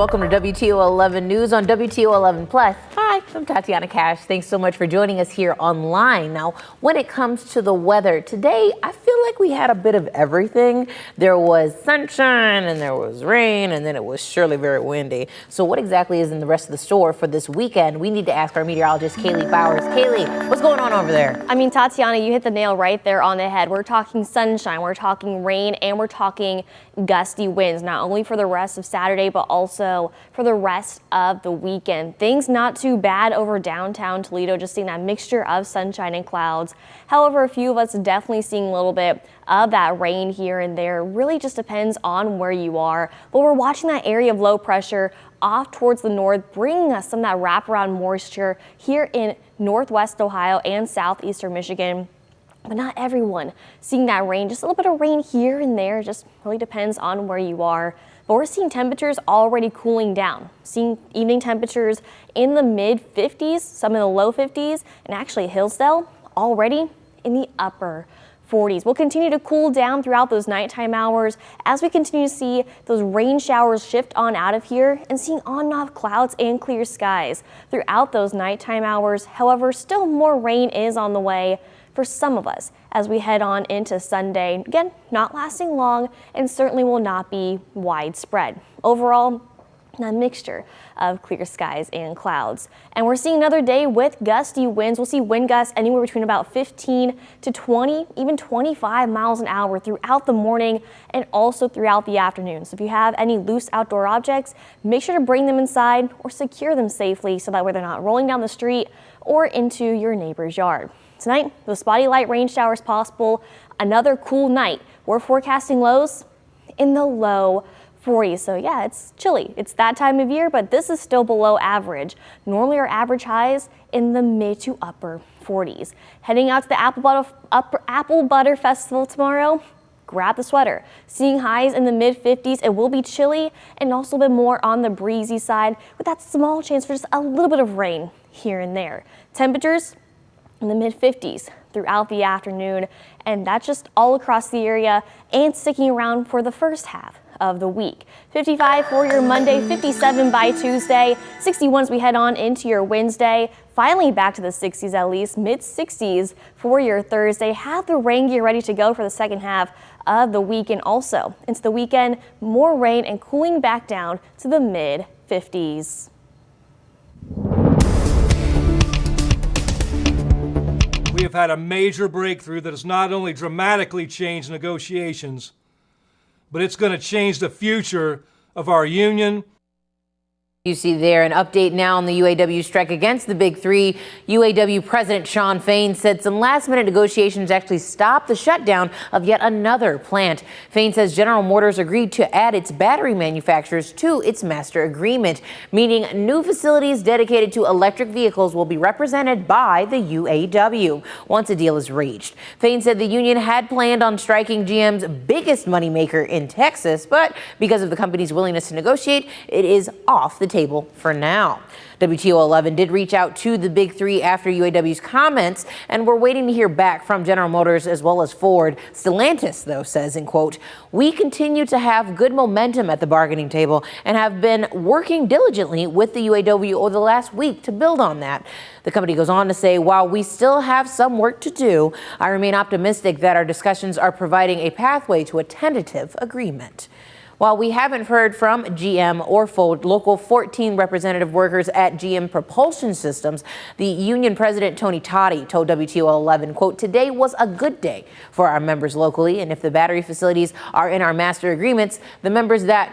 welcome to WTOL 11 News on WTOL 11 Plus. Hi, I'm Tatiana Cash. Thanks so much for joining us here online. Now, when it comes to the weather, today I feel like we had a bit of everything. There was sunshine and there was rain, and then it was surely very windy. So what exactly is in the rest of the store for this weekend? We need to ask our meteorologist, Kaylee Bowers. Kaylee, what's going on over there? I mean, Tatiana, you hit the nail right there on the head. We're talking sunshine, we're talking rain, and we're talking gusty winds, not only for the rest of Saturday, but also for the rest of the weekend. Things not too bad over downtown Toledo, just seeing that mixture of sunshine and clouds. However, a few of us definitely seeing a little bit of that rain here and there. Really just depends on where you are. But we're watching that area of low pressure off towards the north, bringing us some of that wraparound moisture here in northwest Ohio and southeastern Michigan. But not everyone seeing that rain, just a little bit of rain here and there, just really depends on where you are. But we're seeing temperatures already cooling down, seeing evening temperatures in the mid 50s, some in the low 50s, and actually Hillsdale already in the upper 40s. We'll continue to cool down throughout those nighttime hours as we continue to see those rain showers shift on out of here and seeing on and off clouds and clear skies throughout those nighttime hours. However, still more rain is on the way for some of us as we head on into Sunday. Again, not lasting long and certainly will not be widespread. Overall, a mixture of clear skies and clouds. And we're seeing another day with gusty winds. We'll see wind gusts anywhere between about 15 to 20, even 25 miles an hour throughout the morning and also throughout the afternoon. So if you have any loose outdoor objects, make sure to bring them inside or secure them safely so that way they're not rolling down the street or into your neighbor's yard. Tonight, those spotty light rain showers possible. Another cool night. We're forecasting lows in the low 40s. So yeah, it's chilly. It's that time of year, but this is still below average. Normally our average highs in the mid to upper 40s. Heading out to the Apple Butter Festival tomorrow, grab the sweater. Seeing highs in the mid 50s, it will be chilly and also a bit more on the breezy side with that small chance for just a little bit of rain here and there. Temperatures in the mid 50s throughout the afternoon, and that's just all across the area and sticking around for the first half of the week. 55 for your Monday, 57 by Tuesday, 61 as we head on into your Wednesday, finally back to the 60s at least, mid 60s for your Thursday. Have the rain gear ready to go for the second half of the week, and also into the weekend, more rain and cooling back down to the mid 50s. We have had a major breakthrough that has not only dramatically changed negotiations, but it's going to change the future of our union. You see there an update now on the UAW strike against the Big Three. UAW President Shawn Fain said some last-minute negotiations actually stopped the shutdown of yet another plant. Fain says General Motors agreed to add its battery manufacturers to its master agreement, meaning new facilities dedicated to electric vehicles will be represented by the UAW once a deal is reached. Fain said the union had planned on striking GM's biggest moneymaker in Texas, but because of the company's willingness to negotiate, it is off the table for now. WTOL 11 did reach out to the Big Three after UAW's comments, and we're waiting to hear back from General Motors as well as Ford. Stellantis, though, says, in quote, "We continue to have good momentum at the bargaining table and have been working diligently with the UAW over the last week to build on that." The company goes on to say, "While we still have some work to do, I remain optimistic that our discussions are providing a pathway to a tentative agreement." While we haven't heard from GM or Ford, local 14 representative workers at GM Propulsion Systems, the union president Tony Toddy told WTOL 11, quote, "Today was a good day for our members locally, and if the battery facilities are in our master agreements, the members that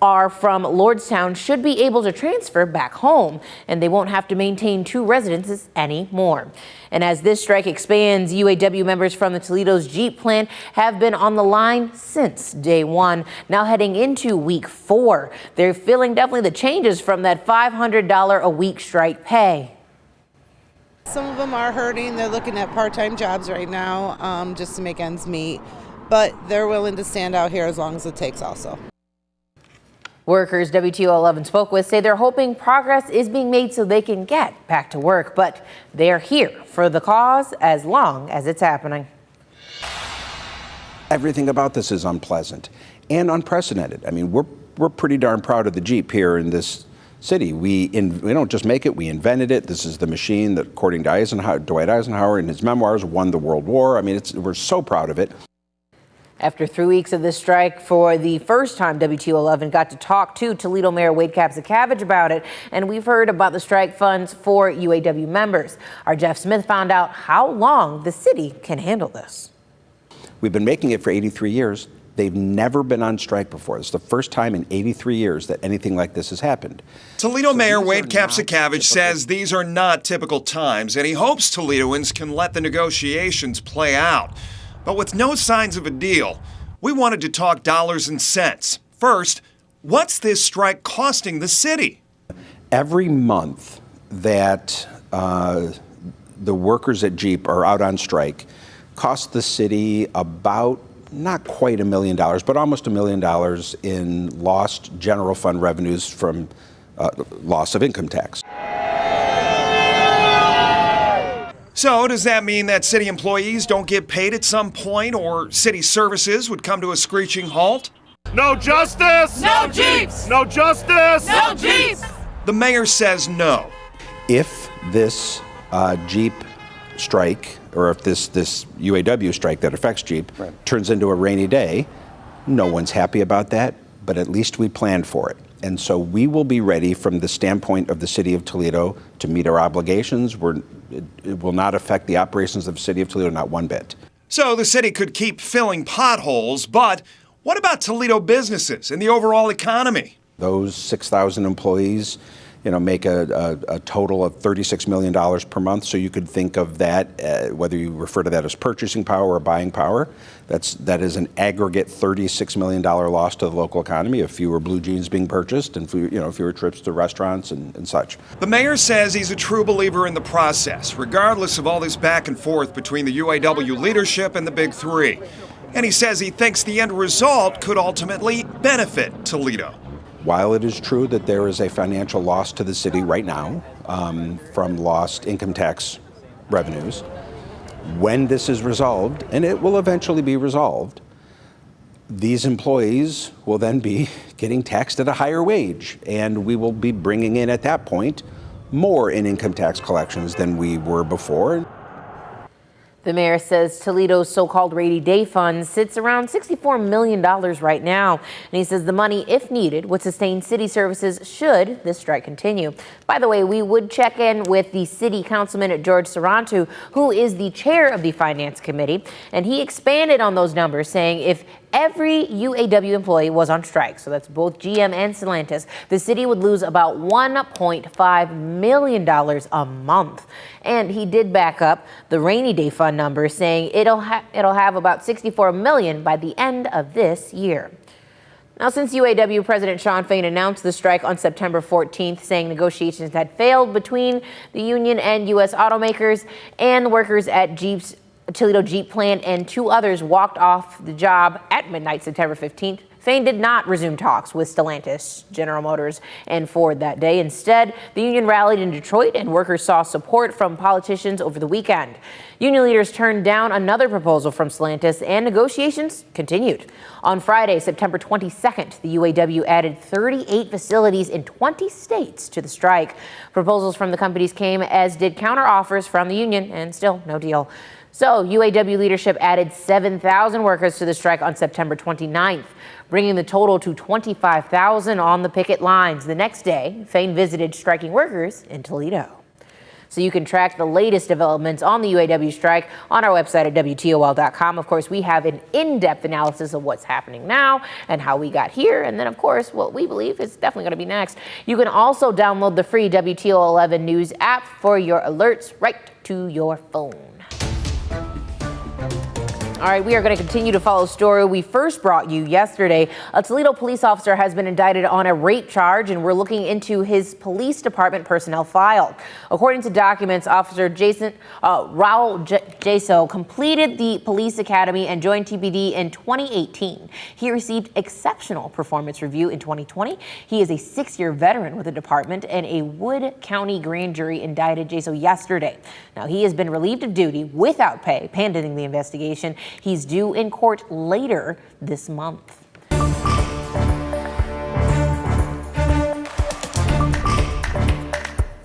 are from Lordstown should be able to transfer back home, and they won't have to maintain two residences anymore." And as this strike expands, UAW members from the Toledo's Jeep plant have been on the line since day one, now heading into week 4. They're feeling definitely the changes from that $500 a week strike pay. Some of them are hurting. They're looking at part-time jobs right now just to make ends meet, but they're willing to stand out here as long as it takes also. Workers WTOL 11 spoke with say they're hoping progress is being made so they can get back to work, but they're here for the cause as long as it's happening. Everything about this is unpleasant and unprecedented. I mean, we're we're pretty darn proud of the Jeep here in this city. We don't just make it, we invented it. This is the machine that, according to Dwight Eisenhower in his memoirs, won the World War. I mean, we're so proud of it. After 3 weeks of this strike, for the first time, WTOL 11 got to talk to Toledo Mayor Wade Kapsakavage about it, and we've heard about the strike funds for UAW members. Our Jeff Smith found out how long the city can handle this. We've been making it for 83 years. They've never been on strike before. It's the first time in 83 years that anything like this has happened. Toledo Mayor Wade Kapsakavage says these are not typical times, and he hopes Toledoans can let the negotiations play out. But with no signs of a deal, we wanted to talk dollars and cents. First, what's this strike costing the city? Every month that the workers at Jeep are out on strike costs the city about, not quite $1 million, but almost $1 million in lost general fund revenues from loss of income tax. So does that mean that city employees don't get paid at some point, or city services would come to a screeching halt? No justice! No Jeeps! No justice! No Jeeps! The mayor says no. If this Jeep strike, or if this UAW strike that affects Jeep turns into a rainy day, no one's happy about that, but at least we planned for it. And so we will be ready from the standpoint of the city of Toledo to meet our obligations. It will not affect the operations of the city of Toledo, not one bit. So the city could keep filling potholes, but what about Toledo businesses and the overall economy? Those 6,000 employees, make a total of $36 million per month. So you could think of that, whether you refer to that as purchasing power or buying power, that is an aggregate $36 million loss to the local economy of fewer blue jeans being purchased and fewer trips to restaurants and such. The mayor says he's a true believer in the process, regardless of all this back and forth between the UAW leadership and the Big Three. And he says he thinks the end result could ultimately benefit Toledo. While it is true that there is a financial loss to the city right now from lost income tax revenues, when this is resolved, and it will eventually be resolved, these employees will then be getting taxed at a higher wage, and we will be bringing in at that point more in income tax collections than we were before. The mayor says Toledo's so-called rainy day fund sits around $64 million right now. And he says the money, if needed, would sustain city services should this strike continue. By the way, we would check in with the city councilman George Sarantu, who is the chair of the finance committee. And he expanded on those numbers, saying if every UAW employee was on strike, so that's both GM and Stellantis, the city would lose about $1.5 million a month. And he did back up the rainy day fund number, saying it'll have about $64 million by the end of this year. Now, since UAW President Shawn Fain announced the strike on September 14th, saying negotiations had failed between the union and U.S. automakers, and workers at Toledo Jeep plant and two others walked off the job at midnight September 15th. Fain did not resume talks with Stellantis, General Motors, and Ford that day. Instead, the union rallied in Detroit, and workers saw support from politicians over the weekend. Union leaders turned down another proposal from Stellantis, and negotiations continued. On Friday, September 22nd, the UAW added 38 facilities in 20 states to the strike. Proposals from the companies came, as did counteroffers from the union, and still no deal. So UAW leadership added 7,000 workers to the strike on September 29th, bringing the total to 25,000 on the picket lines. The next day, Fain visited striking workers in Toledo. So you can track the latest developments on the UAW strike on our website at WTOL.com. Of course, we have an in-depth analysis of what's happening now and how we got here. And then, of course, what we believe is definitely going to be next. You can also download the free WTOL 11 News app for your alerts right to your phone. All right, we are going to continue to follow a story we first brought you yesterday. A Toledo police officer has been indicted on a rape charge, and we're looking into his police department personnel file. According to documents, Officer Raul Jaso completed the police academy and joined TPD in 2018. He received exceptional performance review in 2020. He is a 6-year veteran with the department, and a Wood County grand jury indicted Jaso yesterday. Now, he has been relieved of duty without pay pending the investigation. He's due in court later this month.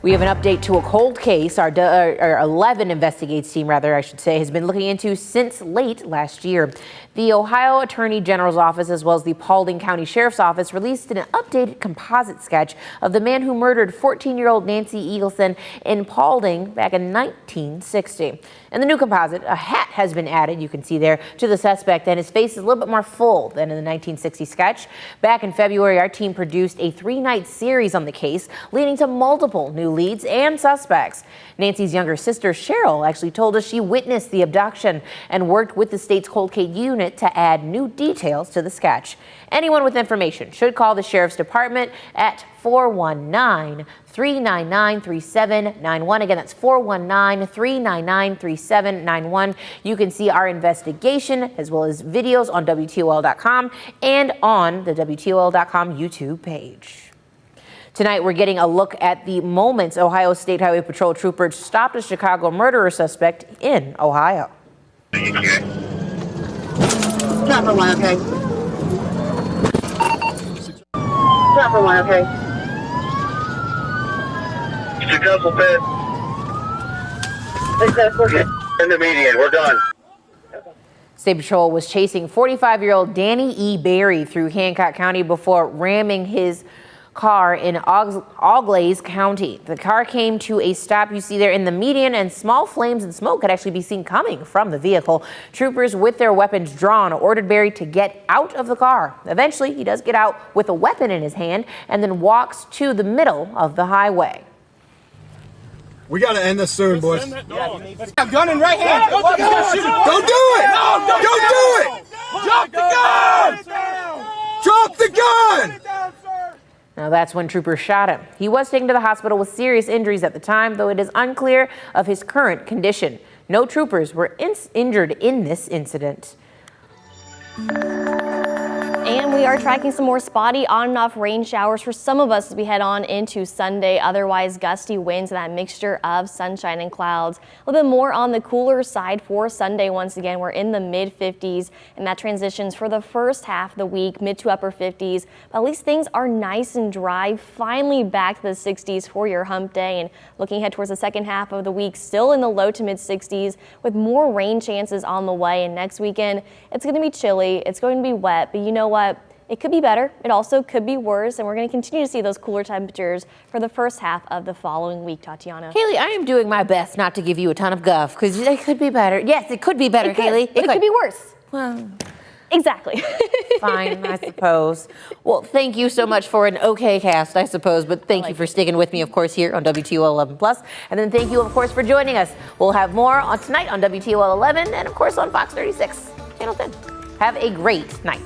We have an update to a cold case our 11 Investigates team, has been looking into since late last year. The Ohio Attorney General's office, as well as the Paulding County Sheriff's Office, released an updated composite sketch of the man who murdered 14-year-old Nancy Eagleson in Paulding back in 1960. In the new composite, a hat has been added, you can see there, to the suspect, and his face is a little bit more full than in the 1960 sketch. Back in February, our team produced a 3-night series on the case, leading to multiple new leads and suspects. Nancy's younger sister, Cheryl, actually told us she witnessed the abduction and worked with the state's cold case unit to add new details to the sketch. Anyone with information should call the Sheriff's Department at 419-399-3791. Again, that's 419-399-3791. You can see our investigation as well as videos on WTOL.com and on the WTOL.com YouTube page. Tonight, we're getting a look at the moments Ohio State Highway Patrol troopers stopped a Chicago murderer suspect in Ohio. Trapper 1, okay. Trapper 1, okay. Successful pit. In the median, we're done. State Patrol was chasing 45-year-old Danny E. Berry through Hancock County before ramming his car in Auglaize County. The car came to a stop, you see there, in the median, and small flames and smoke could actually be seen coming from the vehicle. Troopers with their weapons drawn ordered Berry to get out of the car. Eventually, he does get out with a weapon in his hand and then walks to the middle of the highway. We got to end this soon, boys. Gun in right hand. Don't do it! No, don't do it! Drop the gun! Drop the gun! Now that's when troopers shot him. He was taken to the hospital with serious injuries at the time, though it is unclear of his current condition. No troopers were injured in this incident. And we are tracking some more spotty on and off rain showers for some of us as we head on into Sunday. Otherwise, gusty winds and that mixture of sunshine and clouds. A little bit more on the cooler side for Sunday. Once again, we're in the mid 50s, and that transitions for the first half of the week, mid to upper 50s. But at least things are nice and dry. Finally back to the 60s for your hump day. And looking ahead towards the second half of the week, still in the low to mid 60s with more rain chances on the way. And next weekend, it's going to be chilly. It's going to be wet, but you know what? It could be better. It also could be worse, and we're going to continue to see those cooler temperatures for the first half of the following week, Tatiana. Haley, I am doing my best not to give you a ton of guff because it could be better. Yes, it could be better, Haley. It could be worse. Well, exactly. fine, I suppose. Well, thank you so much for an okay cast, I suppose, but thank you for sticking with me, of course, here on WTOL 11+. And then thank you, of course, for joining us. We'll have more on tonight on WTOL 11 and, of course, on Fox 36, Channel 10. Have a great night.